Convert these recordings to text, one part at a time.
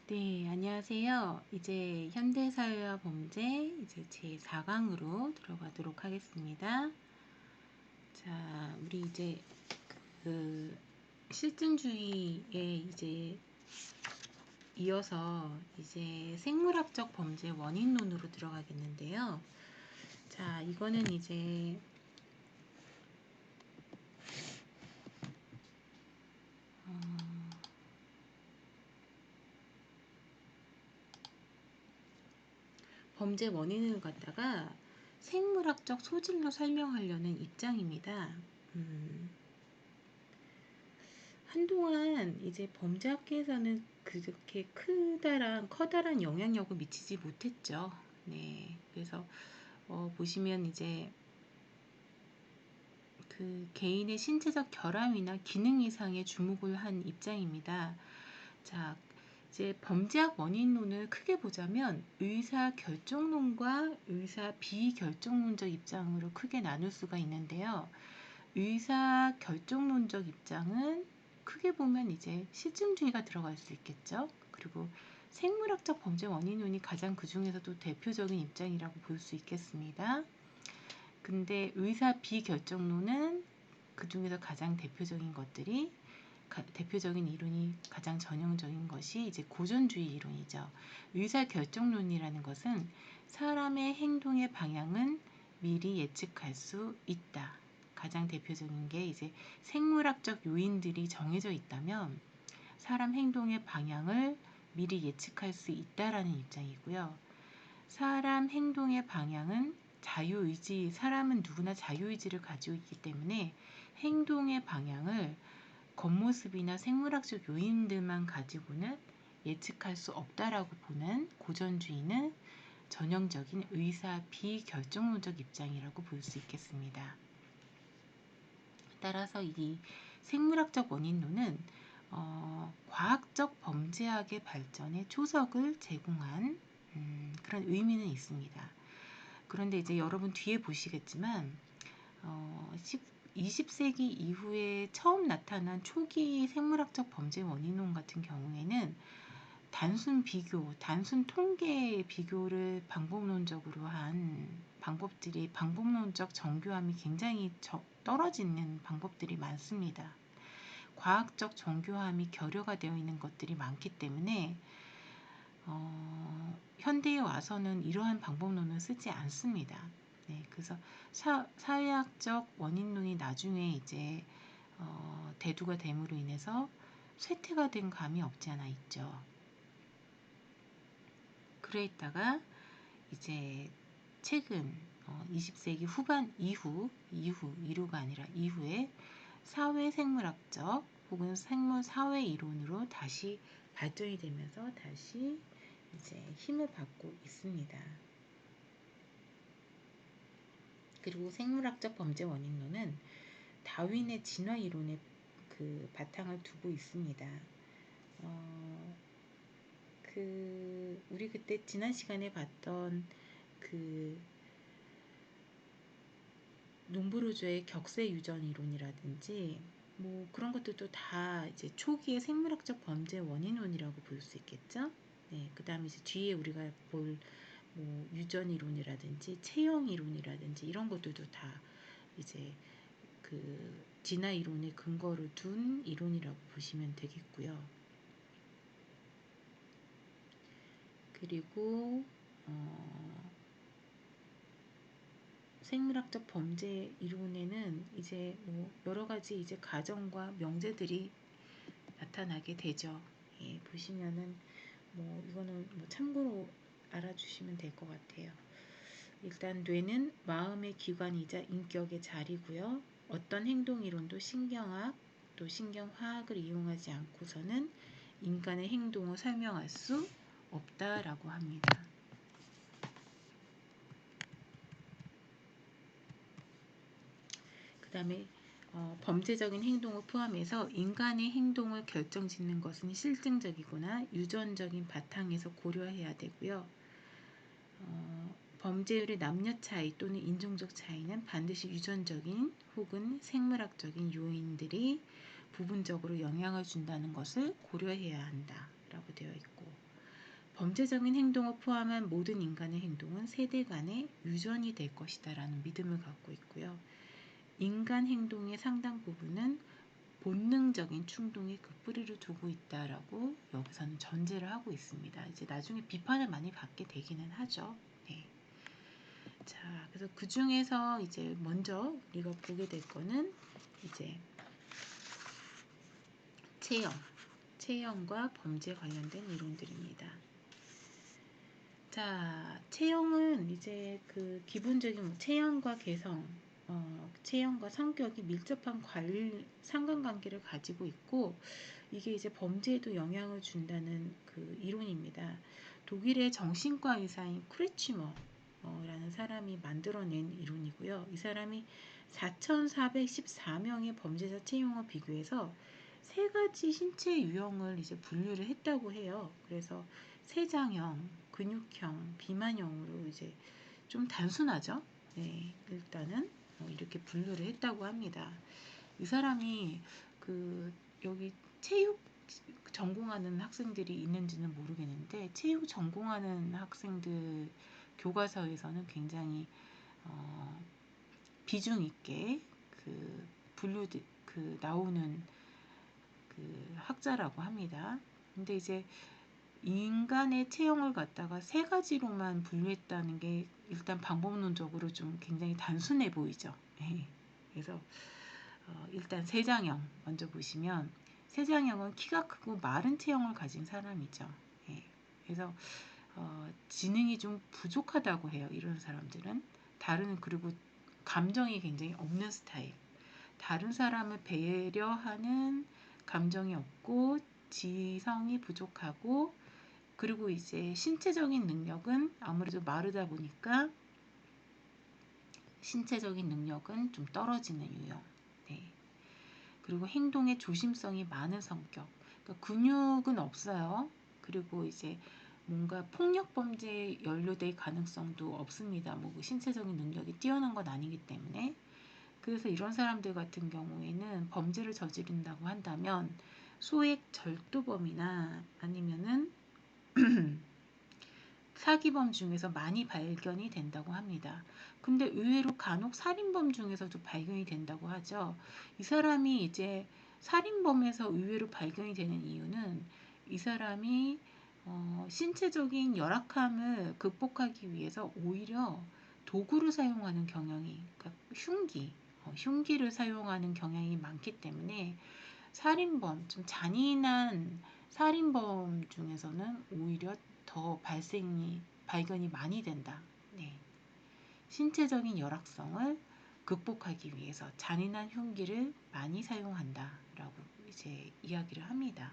네, 안녕하세요. 이제 현대사회와 범죄 이제 제 4강으로 들어가도록 하겠습니다. 자, 우리 이제 그 실증주의에 이제 이어서 이제 생물학적 범죄 원인론으로 들어가겠는데요. 자, 이거는 이제 범죄 원인을 갖다가 생물학적 소질로 설명하려는 입장입니다. 한동안 이제 범죄학계에서는 그렇게 커다란 영향력을 미치지 못했죠. 네, 그래서 보시면 이제 그 개인의 신체적 결함이나 기능 이상에 주목을 한 입장입니다. 자, 이제 범죄학 원인론을 크게 보자면 의사 결정론과 의사 비결정론적 입장으로 크게 나눌 수가 있는데요. 의사 결정론적 입장은 크게 보면 이제 실증주의가 들어갈 수 있겠죠. 그리고 생물학적 범죄 원인론이 가장 그 중에서도 대표적인 입장이라고 볼 수 있겠습니다. 근데 의사 비결정론은 그 중에서 가장 대표적인 이론이 가장 전형적인 것이 이제 고전주의 이론이죠. 의사 결정론이라는 것은 사람의 행동의 방향은 미리 예측할 수 있다. 가장 대표적인 게 이제 생물학적 요인들이 정해져 있다면 사람 행동의 방향을 미리 예측할 수 있다라는 입장이고요. 사람 행동의 방향은 사람은 누구나 자유의지를 가지고 있기 때문에 행동의 방향을 겉모습이나 생물학적 요인들만 가지고는 예측할 수 없다라고 보는 고전주의는 전형적인 의사 비결정론적 입장이라고 볼 수 있겠습니다. 따라서 이 생물학적 원인론은 과학적 범죄학의 발전에 초석을 제공한 그런 의미는 있습니다. 그런데 이제 여러분 뒤에 보시겠지만 20세기 이후에 처음 나타난 초기 생물학적 범죄 원인론 같은 경우에는 단순 통계 비교를 방법론적으로 한 방법론적 정교함이 굉장히 떨어지는 방법들이 많습니다. 과학적 정교함이 결여가 되어 있는 것들이 많기 때문에 현대에 와서는 이러한 방법론을 쓰지 않습니다. 네, 그래서 사회학적 원인론이 나중에 이제 대두가 됨으로 인해서 쇠퇴가 된 감이 없지 않아 있죠. 그래 있다가 이제 최근 20세기 후반 이후가 아니라 이후에 사회생물학적 혹은 생물사회 이론으로 다시 발전이 되면서 다시 이제 힘을 받고 있습니다. 그리고 생물학적 범죄 원인론은 다윈의 진화 이론에 그 바탕을 두고 있습니다. 우리 그때 지난 시간에 봤던 그 농부르조의 격세 유전 이론이라든지 뭐 그런 것들도 다 이제 초기의 생물학적 범죄 원인론이라고 볼 수 있겠죠. 네, 그다음에 이제 뒤에 우리가 볼 뭐 유전 이론이라든지 체형 이론이라든지 이런 것들도 다 이제 그 진화 이론의 근거를 둔 이론이라고 보시면 되겠고요. 그리고 생물학적 범죄 이론에는 이제 뭐 여러 가지 이제 가정과 명제들이 나타나게 되죠. 예, 보시면은 뭐 이거는 뭐 참고로 알아주시면 될 것 같아요. 일단 뇌는 마음의 기관이자 인격의 자리고요. 어떤 행동 이론도 신경학 또 신경화학을 이용하지 않고서는 인간의 행동을 설명할 수 없다라고 합니다. 그 다음에 범죄적인 행동을 포함해서 인간의 행동을 결정짓는 것은 실증적이거나 유전적인 바탕에서 고려해야 되고요. 범죄율의 남녀 차이 또는 인종적 차이는 반드시 유전적인 혹은 생물학적인 요인들이 부분적으로 영향을 준다는 것을 고려해야 한다라고 되어 있고, 범죄적인 행동을 포함한 모든 인간의 행동은 세대 간의 유전이 될 것이다 라는 믿음을 갖고 있고요. 인간 행동의 상당 부분은 본능적인 충동이 그 뿌리를 두고 있다라고 여기서는 전제를 하고 있습니다. 이제 나중에 비판을 많이 받게 되기는 하죠. 네. 자, 그래서 그 중에서 이제 먼저 우리가 보게 될 거는 이제 체형과 범죄 관련된 이론들입니다. 자, 체형은 이제 그 기본적인 체형과 개성, 체형과 성격이 밀접한 상관관계를 가지고 있고, 이게 이제 범죄에도 영향을 준다는 그 이론입니다. 독일의 정신과 의사인 크레치머라는 사람이 만들어낸 이론이고요. 이 사람이 4,414명의 범죄자 체형을 비교해서 세 가지 신체 유형을 이제 분류를 했다고 해요. 그래서 세장형, 근육형, 비만형으로 이제 좀 단순하죠. 네, 일단은 이렇게 분류를 했다고 합니다. 이 사람이 그 여기 체육 전공하는 학생들이 있는지는 모르겠는데 체육 전공하는 학생들 교과서에서는 굉장히 비중 있게 그 나오는 그 학자라고 합니다. 근데 이제 인간의 체형을 갖다가 세 가지로만 분류했다는 게 일단 방법론적으로 좀 굉장히 단순해 보이죠. 그래서 일단 세장형 먼저 보시면 세장형은 키가 크고 마른 체형을 가진 사람이죠. 그래서 지능이 좀 부족하다고 해요. 이런 사람들은 그리고 감정이 굉장히 없는 스타일. 다른 사람을 배려하는 감정이 없고 지성이 부족하고 그리고 이제 신체적인 능력은 아무래도 마르다 보니까 신체적인 능력은 좀 떨어지는 유형. 네. 그리고 행동에 조심성이 많은 성격. 그러니까 근육은 없어요. 그리고 이제 뭔가 폭력 범죄에 연루될 가능성도 없습니다. 뭐 신체적인 능력이 뛰어난 건 아니기 때문에. 그래서 이런 사람들 같은 경우에는 범죄를 저지른다고 한다면 소액 절도범이나 아니면은 사기범 중에서 많이 발견이 된다고 합니다. 근데 의외로 간혹 살인범 중에서도 발견이 된다고 하죠. 이 사람이 이제 살인범에서 의외로 발견이 되는 이유는 이 사람이 신체적인 열악함을 극복하기 위해서 오히려 도구를 사용하는 경향이, 그러니까 흉기를 사용하는 경향이 많기 때문에 좀 잔인한 살인범 중에서는 오히려 더 발견이 많이 된다. 네. 신체적인 열악성을 극복하기 위해서 잔인한 흉기를 많이 사용한다라고 이제 이야기를 합니다.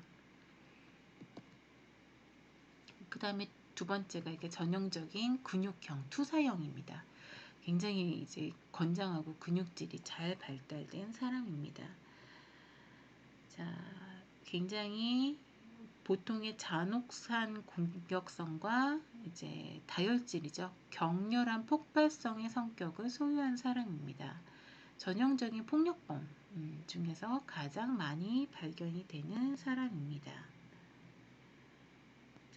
그 다음에 두 번째가 이게 전형적인 근육형 투사형입니다. 굉장히 이제 건장하고 근육질이 잘 발달된 사람입니다. 자, 굉장히 보통의 잔혹한 공격성과 이제 다혈질이죠. 격렬한 폭발성의 성격을 소유한 사람입니다. 전형적인 폭력범 중에서 가장 많이 발견이 되는 사람입니다.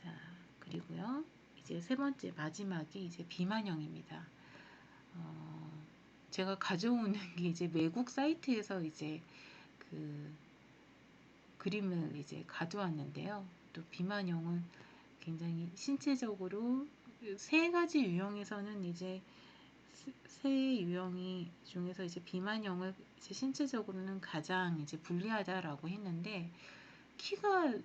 자, 그리고요. 이제 세 번째 마지막이 이제 비만형입니다. 제가 가져오는 게 이제 외국 사이트에서 이제 그 그림을 이제 가져왔는데요. 또 비만형은 굉장히 신체적으로 세 가지 유형에서는 이제 세 유형이 중에서 이제 비만형을 이제 신체적으로는 가장 이제 불리하다라고 했는데 키가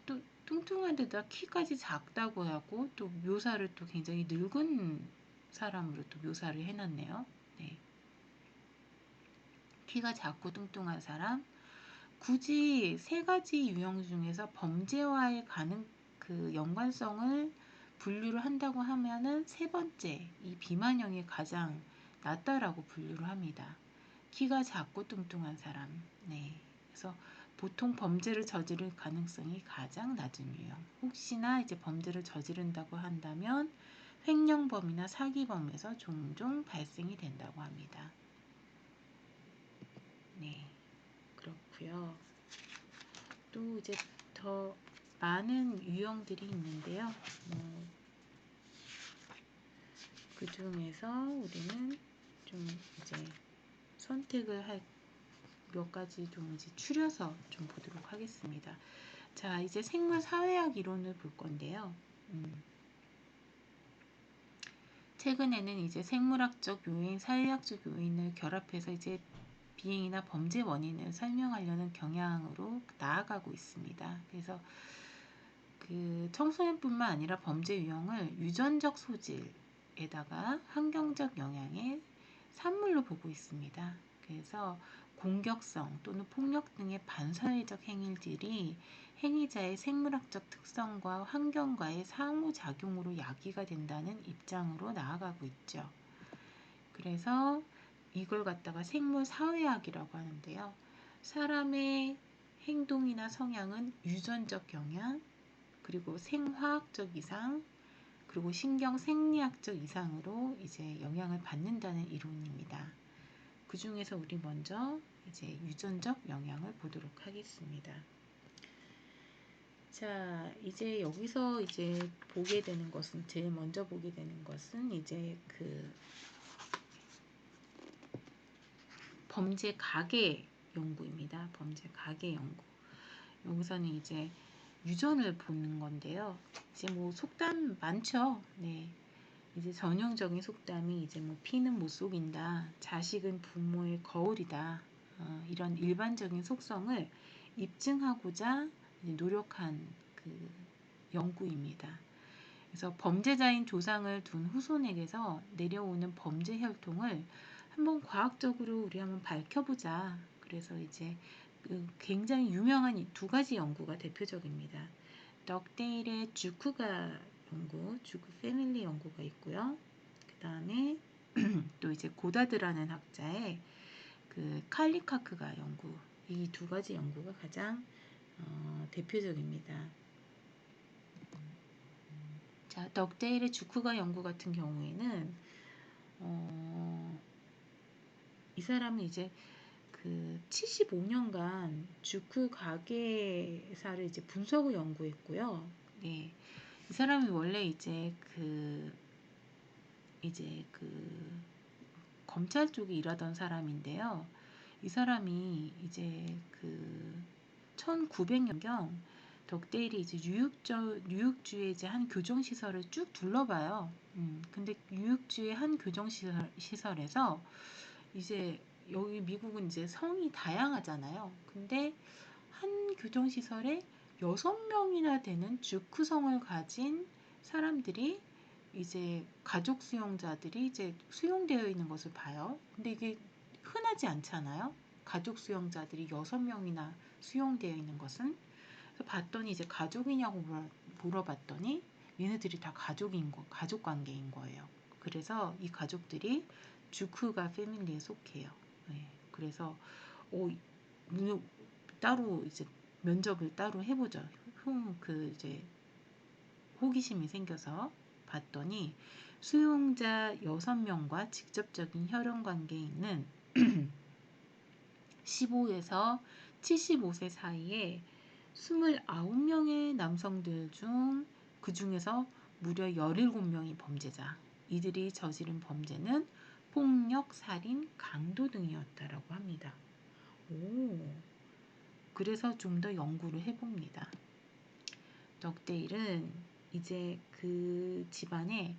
또 뚱뚱한데다 키까지 작다고 하고 또 묘사를 또 굉장히 늙은 사람으로 또 묘사를 해놨네요. 네. 키가 작고 뚱뚱한 사람, 굳이 세 가지 유형 중에서 범죄와의 그 연관성을 분류를 한다고 하면은 세 번째 이 비만형이 가장 낫다라고 분류를 합니다. 키가 작고 뚱뚱한 사람. 네. 그래서 보통 범죄를 저지를 가능성이 가장 낮은 유형. 혹시나 이제 범죄를 저지른다고 한다면 횡령범이나 사기범에서 종종 발생이 된다고 합니다. 네. 그렇고요. 또 이제 더 많은 유형들이 있는데요. 그 중에서 우리는 좀 이제 선택을 할 몇 가지 좀 이제 추려서 좀 보도록 하겠습니다. 자, 이제 생물 사회학 이론을 볼 건데요. 최근에는 이제 생물학적 요인, 사회학적 요인을 결합해서 이제 비행이나 범죄 원인을 설명하려는 경향으로 나아가고 있습니다. 그래서 그 청소년뿐만 아니라 범죄 유형을 유전적 소질에다가 환경적 영향의 산물로 보고 있습니다. 그래서 공격성 또는 폭력 등의 반사회적 행위들이 행위자의 생물학적 특성과 환경과의 상호작용으로 야기가 된다는 입장으로 나아가고 있죠. 그래서 이걸 갖다가 생물사회학이라고 하는데요. 사람의 행동이나 성향은 유전적 영향, 그리고 생화학적 이상, 그리고 신경 생리학적 이상으로 이제 영향을 받는다는 이론입니다. 그 중에서 우리 먼저 이제 유전적 영향을 보도록 하겠습니다. 자, 이제 여기서 이제 보게 되는 것은, 제일 먼저 보게 되는 것은 이제 그 범죄 가계 연구입니다. 범죄 가계 연구. 여기서는 이제 유전을 보는 건데요. 이제 뭐 속담 많죠. 네. 이제 전형적인 속담이 이제 뭐 피는 못 속인다, 자식은 부모의 거울이다, 이런 일반적인 속성을 입증하고자 노력한 그 연구입니다. 그래서 범죄자인 조상을 둔 후손에게서 내려오는 범죄 혈통을 한번 과학적으로 우리 한번 밝혀보자. 그래서 이제 그 굉장히 유명한 두 가지 연구가 대표적입니다. 덕데일의 주크가 연구, 주크 패밀리 연구가 있고요. 그 다음에 또 이제 고다드라는 학자의 그 칼리카크가 연구, 이 두 가지 연구가 가장 대표적입니다. 자, 덕데일의 주크가 연구 같은 경우에는 이 사람은 이제 그 75년간 주크 가계사를 이제 분석을 연구했고요. 네. 이 사람이 원래 이제 그 검찰 쪽에 일하던 사람인데요. 이 사람이 이제 그 1900년경 덕데일이 이제 뉴욕주의 이제 한 교정시설을 쭉 둘러봐요. 근데 뉴욕주의 한 교정시설에서 이제 여기 미국은 이제 성이 다양하잖아요. 근데 한 교정시설에 6명이나 되는 주크성을 가진 사람들이 이제 가족 수용자들이 이제 수용되어 있는 것을 봐요. 근데 이게 흔하지 않잖아요. 가족 수용자들이 6명이나 수용되어 있는 것은. 그래서 봤더니 이제 가족이냐고 물어봤더니 얘네들이 다 가족 관계인 거예요. 그래서 이 가족들이 주크가 패밀리에 속해요. 네. 그래서 따로 이제 면접을 따로 해보죠. 그 이제 호기심이 생겨서 봤더니 수용자 6명과 직접적인 혈연 관계에 있는 15에서 75세 사이에 29명의 남성들 중 그 중에서 무려 17명이 범죄자. 이들이 저지른 범죄는 폭력, 살인, 강도 등이었다라고 합니다. 그래서 좀 더 연구를 해봅니다. 덕데일은 이제 그 집안에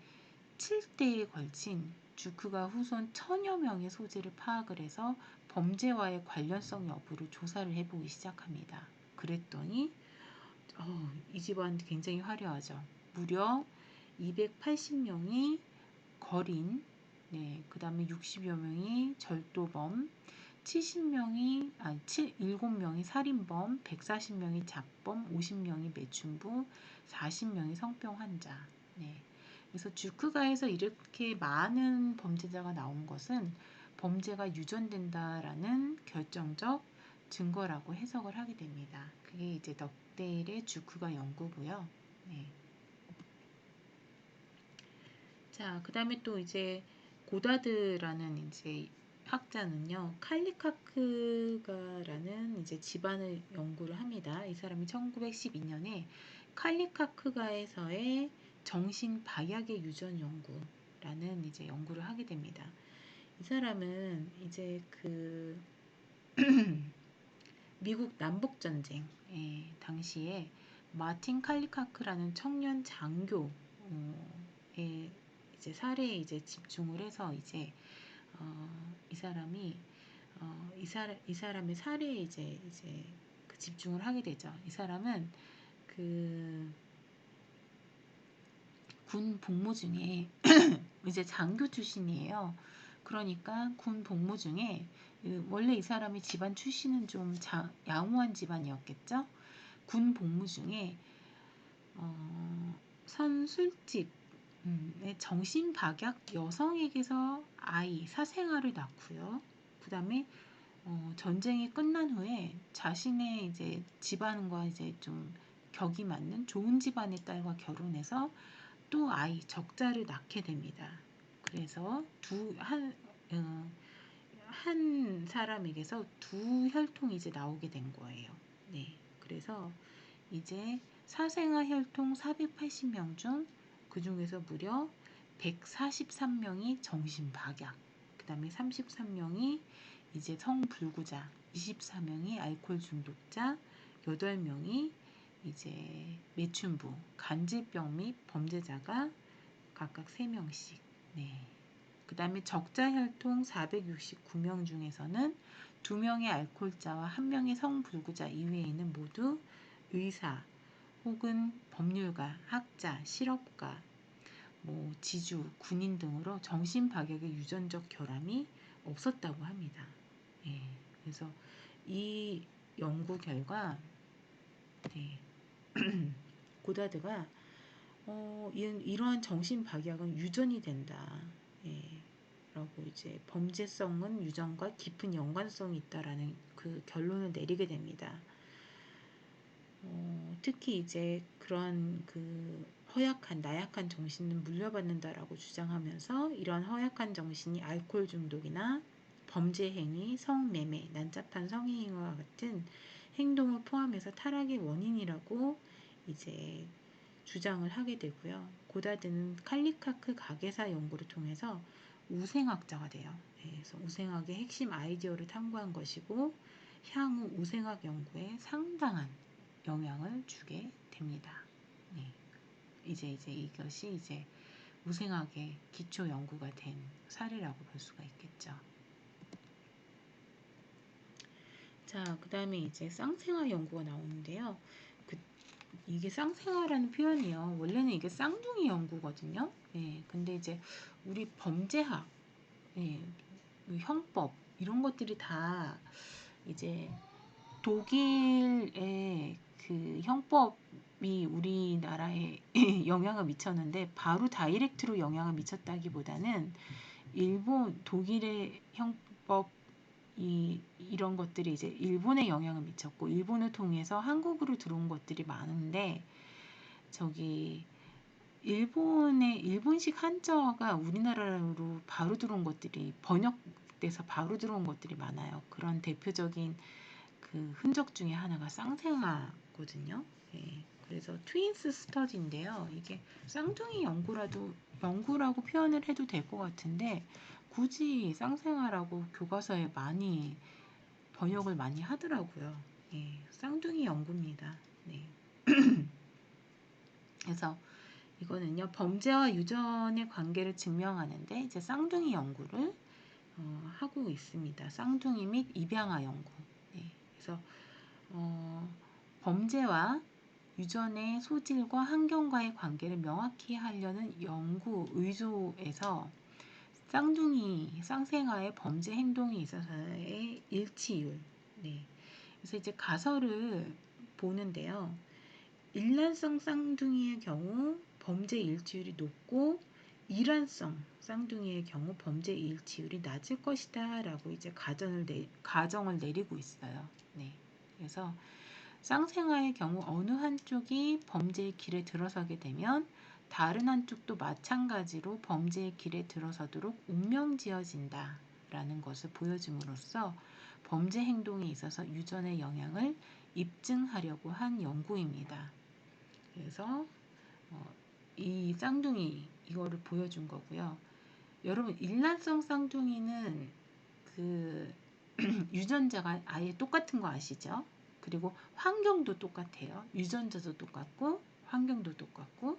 7대에 걸친 주크가 후손 1000여 명의 소재를 파악을 해서 범죄와의 관련성 여부를 조사를 해보기 시작합니다. 그랬더니 이 집안 굉장히 화려하죠. 무려 280명이 거린, 네, 그 다음에 60여 명이 절도범, 7명이 살인범, 140명이 잡범, 50명이 매춘부, 40명이 성병 환자. 네. 그래서 주크가에서 이렇게 많은 범죄자가 나온 것은 범죄가 유전된다라는 결정적 증거라고 해석을 하게 됩니다. 그게 이제 덕데일의 주크가 연구고요. 네. 자, 그 다음에 또 이제 고다드라는 이제 학자는요, 칼리카크가라는 이제 집안을 연구를 합니다. 이 사람이 1912년에 칼리카크가에서의 정신 박약의 유전 연구라는 이제 연구를 하게 됩니다. 이 사람은 이제 그 미국 남북 전쟁 당시에 마틴 칼리카크라는 청년 장교의 이제 사례에 이제 집중을 해서 이제 이 사람이 이 사람의 사례에 이제 그 집중을 하게 되죠. 이 사람은 그 군 복무 중에 이제 장교 출신이에요. 그러니까 군 복무 중에 원래 이 사람의 집안 출신은 좀 양호한 집안이었겠죠. 군 복무 중에 선 술집 정신박약 여성에게서 사생아를 낳고요. 그 다음에 전쟁이 끝난 후에 자신의 이제 집안과 이제 좀 격이 맞는 좋은 집안의 딸과 결혼해서 또 적자를 낳게 됩니다. 그래서 한 사람에게서 두 혈통이 이제 나오게 된 거예요. 네. 그래서 이제 사생아 혈통 480명 중 그 중에서 무려 143명이 정신박약, 그 다음에 33명이 이제 성불구자, 24명이 알코올 중독자, 8명이 이제 매춘부, 간질병 및 범죄자가 각각 3명씩. 네. 그 다음에 적자 혈통 469명 중에서는 2명의 알코올자와 1명의 성불구자 이외에는 모두 의사 혹은 법률가, 학자, 실업가, 지주, 군인 등으로 정신박약의 유전적 결함이 없었다고 합니다. 예, 그래서 이 연구 결과 고다드가 이러한 정신박약은 유전이 된다. 예, 라고 이제 범죄성은 유전과 깊은 연관성이 있다라는 그 결론을 내리게 됩니다. 특히 이제 그런 그 나약한 정신은 물려받는다라고 주장하면서 이러한 허약한 정신이 알코올 중독이나 범죄 행위, 성매매, 난잡한 성행위와 같은 행동을 포함해서 타락의 원인이라고 이제 주장을 하게 되고요. 고다드는 칼리카크 가계사 연구를 통해서 우생학자가 돼요. 그래서 우생학의 핵심 아이디어를 탐구한 것이고 향후 우생학 연구에 상당한 영향을 주게 됩니다. 네. 이제 이것이 이제 우생학의 기초 연구가 된 사례라고 볼 수가 있겠죠. 자, 그 다음에 이제 쌍생아 연구가 나오는데요. 이게 쌍생아라는 표현이요. 원래는 이게 쌍둥이 연구거든요. 근데 이제 우리 범죄학, 형법 이런 것들이 다 이제 독일의 그 형법이 우리나라에 영향을 미쳤는데 바로 다이렉트로 영향을 미쳤다기보다는 독일의 형법 이런 것들이 이제 일본에 영향을 미쳤고 일본을 통해서 한국으로 들어온 것들이 많은데 일본식 한자어가 우리나라로 바로 들어온 것들이 번역돼서 바로 들어온 것들이 많아요. 그런 대표적인 그 흔적 중에 하나가 쌍생아거든요. 그래서 트윈스 스터디인데요. 이게 쌍둥이 연구라고 표현을 해도 될 것 같은데 굳이 쌍생아라고 교과서에 많이 번역을 많이 하더라고요. 쌍둥이 연구입니다. 그래서 이거는요 범죄와 유전의 관계를 증명하는데 이제 쌍둥이 연구를 하고 있습니다. 쌍둥이 및 입양아 연구. 그래서 범죄와 유전의 소질과 환경과의 관계를 명확히 하려는 연구 의도에서 쌍생아의 범죄 행동에 있어서의 일치율. 그래서 이제 가설을 보는데요. 일란성 쌍둥이의 경우 범죄 일치율이 높고 이란성 쌍둥이의 경우 범죄 일치율이 낮을 것이다 라고 이제 가정을 내리고 있어요. 그래서 쌍생아의 경우 어느 한쪽이 범죄의 길에 들어서게 되면 다른 한쪽도 마찬가지로 범죄의 길에 들어서도록 운명지어진다 있다라는 것을 보여줌으로써 범죄 행동에 있어서 유전의 영향을 입증하려고 한 연구입니다. 그래서 이 쌍둥이 이거를 보여준 거고요. 여러분 일란성 쌍둥이는 그 유전자가 아예 똑같은 거 아시죠? 그리고 환경도 똑같아요. 유전자도 똑같고 환경도 똑같고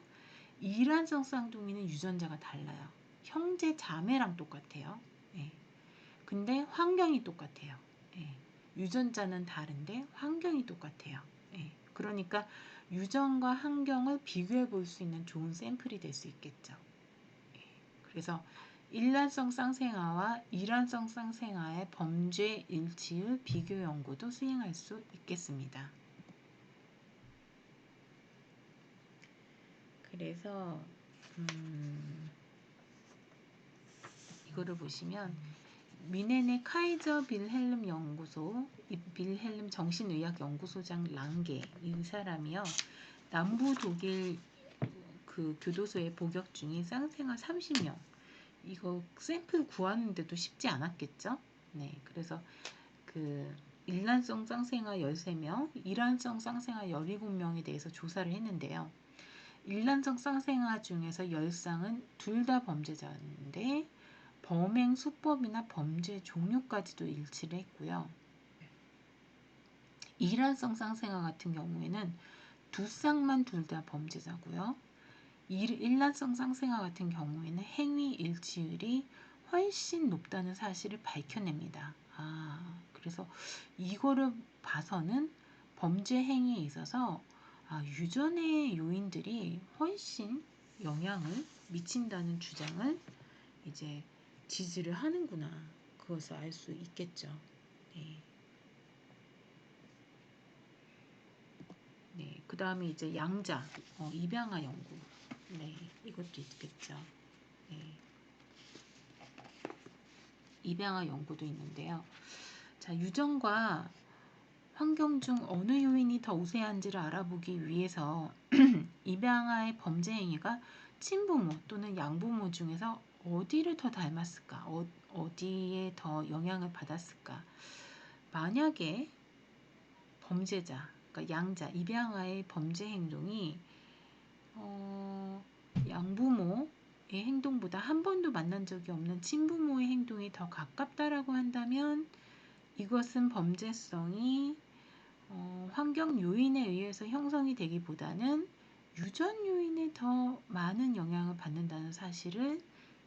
이란성 쌍둥이는 유전자가 달라요. 형제 자매랑 똑같아요. 예. 근데 환경이 똑같아요. 예. 유전자는 다른데 환경이 똑같아요. 예. 그러니까 유전과 환경을 비교해 볼 수 있는 좋은 샘플이 될 수 있겠죠. 예. 그래서 일란성 쌍생아와 이란성 쌍생아의 범죄 일치율 비교 연구도 수행할 수 있겠습니다. 그래서 이거를 보시면 미넨의 카이저 빌헬름 연구소, 빌헬름 정신의학 연구소장 랑게 이 사람이요. 남부 독일 그 교도소에 복역 중인 쌍생아 30명. 이거 샘플 구하는데도 쉽지 않았겠죠? 네, 그래서 그 일란성 쌍생아 13명, 이란성 쌍생아 17명에 대해서 조사를 했는데요. 일란성 쌍생아 중에서 10쌍은 둘 다 범죄자인데 범행 수법이나 범죄 종류까지도 일치를 했고요. 이란성 쌍생아 같은 경우에는 두 쌍만 둘 다 범죄자고요. 일란성 쌍생아 같은 경우에는 행위 일치율이 훨씬 높다는 사실을 밝혀냅니다. 그래서 이거를 봐서는 범죄 행위에 있어서 유전의 요인들이 훨씬 영향을 미친다는 주장을 이제 지지를 하는구나. 그것을 알 수 있겠죠. 네. 네. 그 다음에 이제 양자, 입양아 연구. 네. 이것도 있겠죠. 네. 입양아 연구도 있는데요. 자, 유전과 환경 중 어느 요인이 더 우세한지를 알아보기 위해서 입양아의 범죄 행위가 친부모 또는 양부모 중에서 어디를 더 닮았을까? 어디에 더 영향을 받았을까? 만약에 범죄자, 그러니까 양자, 입양아의 범죄 행동이 양부모의 행동보다 한 번도 만난 적이 없는 친부모의 행동이 더 가깝다라고 한다면 이것은 범죄성이 환경 요인에 의해서 형성이 되기보다는 유전 요인에 더 많은 영향을 받는다는 사실을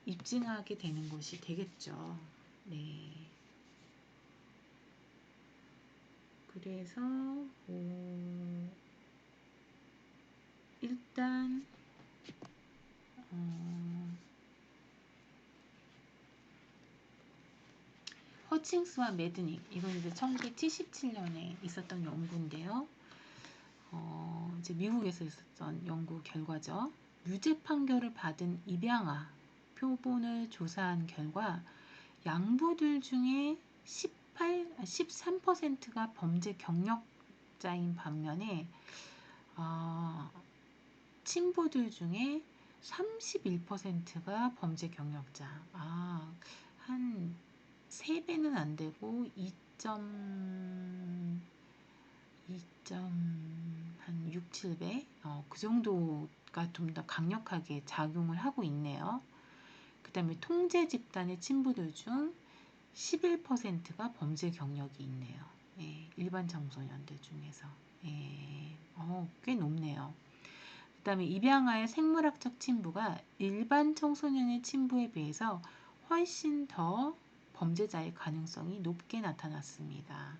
입증하게 되는 것이 되겠죠. 네. 그래서 일단 허칭스와 매드닉 이건 이제 1977년에 있었던 연구인데요. 이제 미국에서 있었던 연구 결과죠. 유죄 판결을 받은 입양아 표본을 조사한 결과 양부들 중에 13%가 범죄 경력자인 반면에 친부들 중에 31%가 범죄 경력자. 한 3배는 안 되고 2.6, 7배 그 정도가 좀 더 강력하게 작용을 하고 있네요. 그 다음에 통제 집단의 친부들 중 11%가 범죄 경력이 있네요. 예, 일반 청소년들 중에서 꽤 높네요. 그 다음에 입양아의 생물학적 친부가 일반 청소년의 친부에 비해서 훨씬 더 범죄자의 가능성이 높게 나타났습니다.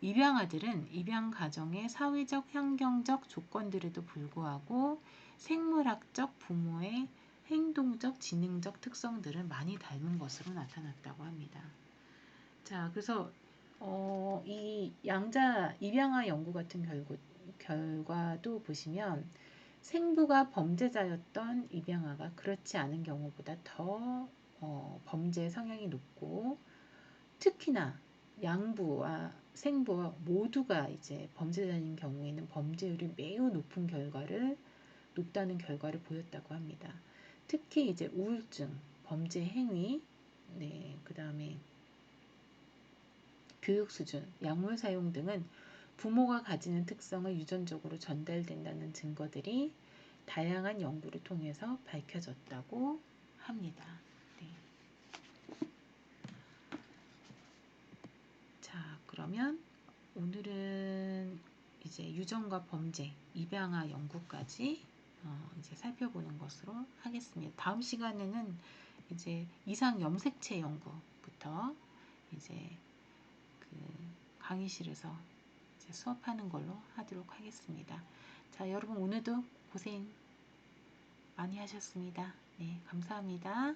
입양아들은 입양 가정의 사회적, 환경적 조건들에도 불구하고 생물학적, 부모의 행동적, 지능적 특성들을 많이 닮은 것으로 나타났다고 합니다. 자, 그래서 이 양자 입양아 연구 같은 결과도 보시면 생부가 범죄자였던 입양아가 그렇지 않은 경우보다 더 범죄 성향이 높고 특히나 양부와 생부와 모두가 이제 범죄자인 경우에는 범죄율이 매우 높다는 결과를 보였다고 합니다. 특히 이제 우울증, 범죄 행위, 네, 그 다음에 교육 수준, 약물 사용 등은 부모가 가지는 특성을 유전적으로 전달된다는 증거들이 다양한 연구를 통해서 밝혀졌다고 합니다. 네. 자, 그러면 오늘은 이제 유전과 범죄, 입양아 연구까지 이제 살펴보는 것으로 하겠습니다. 다음 시간에는 이제 이상 염색체 연구부터 이제 그 강의실에서 이제 수업하는 걸로 하도록 하겠습니다. 자, 여러분 오늘도 고생 많이 하셨습니다. 네, 감사합니다.